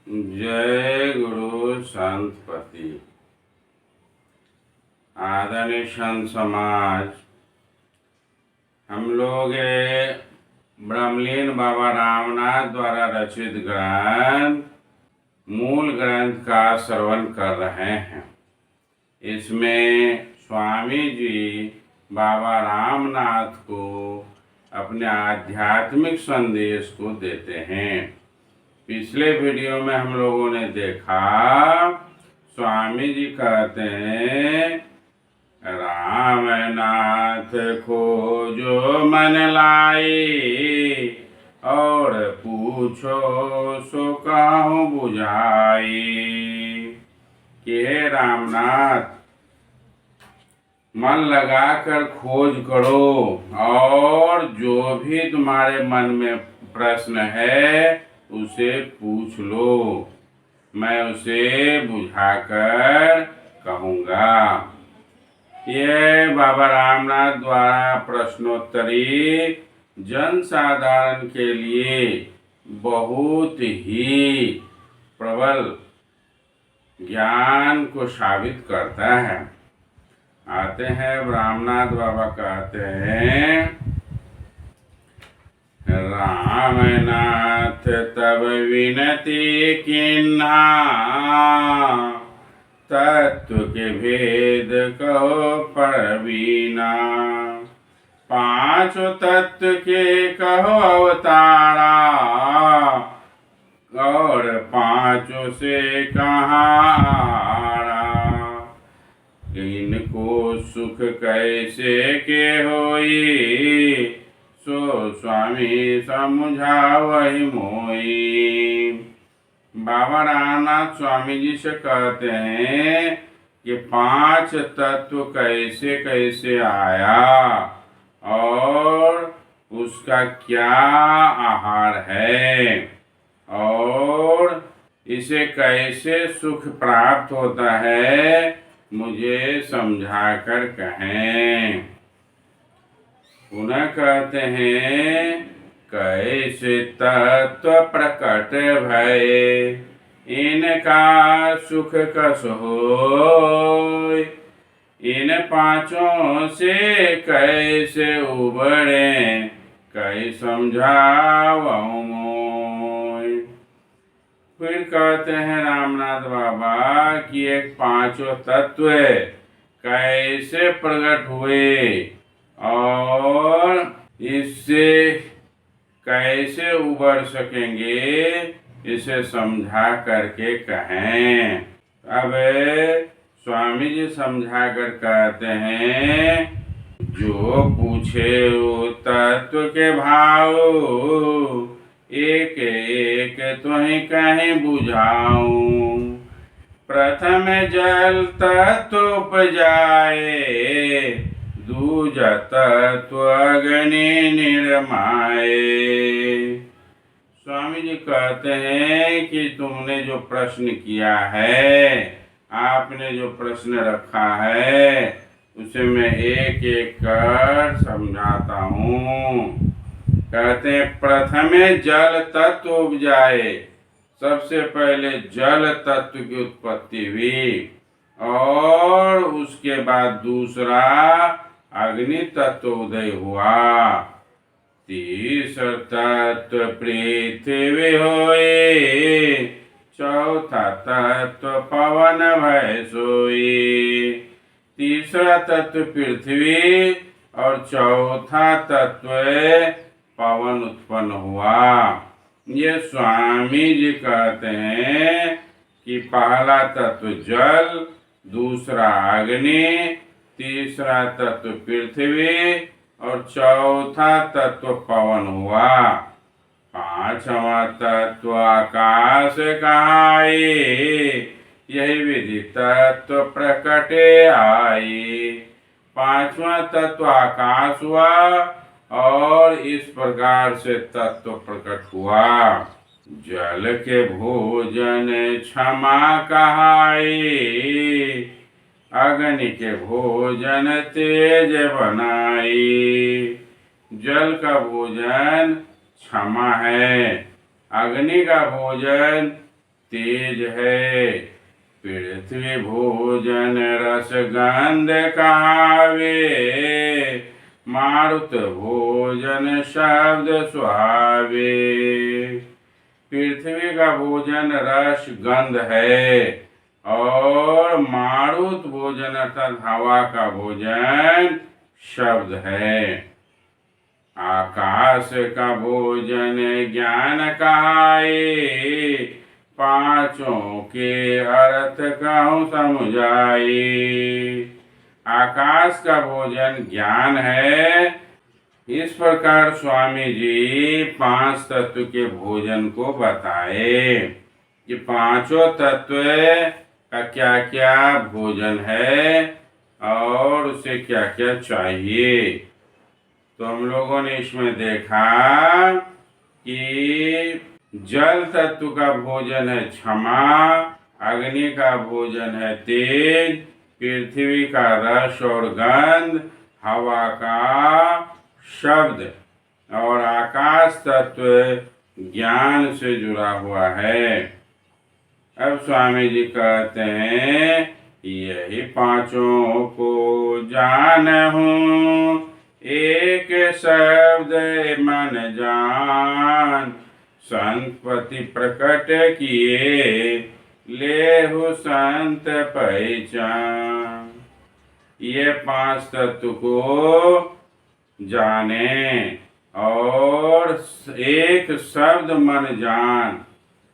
जय गुरु संतपति। आदरणीय संत समाज, हम लोग ब्रह्मलीन बाबा रामनाथ द्वारा रचित ग्रंथ मूल ग्रंथ का श्रवण कर रहे हैं। इसमें स्वामी जी बाबा रामनाथ को अपने आध्यात्मिक संदेश को देते हैं। पिछले वीडियो में हम लोगों ने देखा, स्वामी जी कहते हैं, राम नाथ खोजो मन लाई, और पूछो सो कहूँ बुझाई। कि हे रामनाथ, मन लगाकर खोज करो और जो भी तुम्हारे मन में प्रश्न है उसे पूछ लो, मैं उसे बुझाकर कहूँगा। ये बाबा रामनाथ द्वारा प्रश्नोत्तरी जन साधारण के लिए बहुत ही प्रबल ज्ञान को साबित करता है। आते हैं, रामनाथ बाबा कहते हैं, रामनाथ तब विनती किन्हा, तत्व के भेद कहो परवीना। पांचों तत्व के कहो अवतारा, और पांचों से कहाँ आरा। इनको सुख कैसे के होई, सो स्वामी समझावहि मोई। बाबा रामनाथ स्वामी जी से कहते हैं कि पांच तत्व कैसे कैसे आया और उसका क्या आहार है, और इसे कैसे सुख प्राप्त होता है, मुझे समझाकर कहें। पुनः कहते हैं, कैसे तत्व प्रकट भय, इनका सुख कस होय। इन पांचों से कैसे उबरे, कै समझावऊँ मोय। फिर कहते हैं रामनाथ बाबा कि एक पांचों तत्व कैसे प्रकट हुए और इससे कैसे उबर सकेंगे, इसे समझा करके कहें। अब स्वामी जी समझा कर कहते हैं, जो पूछे वो तत्व के भाव, एक एक तुहि कहीं बुझाऊं। प्रथम जल तत्व उपजाए, दूजा तत्व अग्नि निर्माए। स्वामी जी कहते हैं कि तुमने जो प्रश्न किया है, आपने जो प्रश्न रखा है, उसे मैं एक एक कर समझाता हूँ। कहते हैं, प्रथमे जल तत्व उपजाए, सबसे पहले जल तत्व की उत्पत्ति हुई, और उसके बाद दूसरा अग्नि तत्व उदय हुआ। तीसरा तत्व पृथ्वी होए, चौथा तत्व पवन भय सोई। तीसरा तत्व पृथ्वी और चौथा तत्व पवन उत्पन्न हुआ। ये स्वामी जी कहते हैं कि पहला तत्व जल, दूसरा अग्नि, तीसरा तत्व पृथ्वी और चौथा तत्व पवन हुआ। पांचवा तत्व आकाश कहाई, यही विधि तत्व प्रकटे आई। पांचवा तत्व आकाश हुआ और इस प्रकार से तत्व प्रकट हुआ। जल के भोजन क्षमा कहाई, अग्नि के भोजन तेज बनाई। जल का भोजन क्षमा है, अग्नि का भोजन तेज है। पृथ्वी भोजन रस गंध कहावे, मारुत भोजन शब्द सुहावे। पृथ्वी का भोजन रस गंध है और मारुत भोजन अर्थात हवा का भोजन शब्द है। आकाश का भोजन ज्ञान कहाए, पांचों के अर्थ कहूँ समझाए। आकाश का भोजन ज्ञान है। इस प्रकार स्वामी जी 5 तत्व के भोजन को बताए कि पांचों तत्व का क्या क्या भोजन है और उसे क्या क्या चाहिए। तो हम लोगों ने इसमें देखा कि जल तत्व का भोजन है क्षमा, अग्नि का भोजन है तेज, पृथ्वी का रस और गंध, हवा का शब्द और आकाश तत्व ज्ञान से जुड़ा हुआ है। अब स्वामी जी कहते हैं यही पांचों को जानहूं, एक शब्द मन जान। संत पति प्रकट किए, लेहु संत पहचान। ये 5 तत्व को जाने और एक शब्द मन जान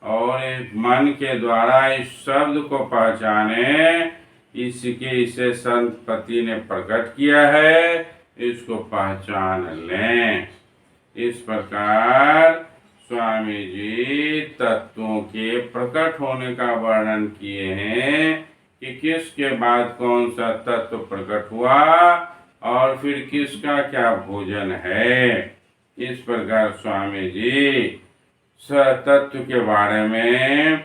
और एक मन के द्वारा इस शब्द को पहचाने, इसके इसे संत पति ने प्रकट किया है, इसको पहचान लें। इस प्रकार स्वामी जी तत्वों के प्रकट होने का वर्णन किए हैं कि किसके बाद कौन सा तत्व प्रकट हुआ और फिर किसका क्या भोजन है। इस प्रकार स्वामी जी तत्व के बारे में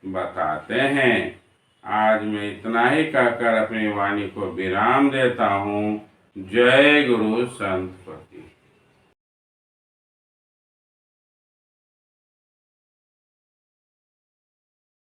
बताते हैं। आज मैं इतना ही कहकर अपनी वाणी को विराम देता हूँ। जय गुरु संत।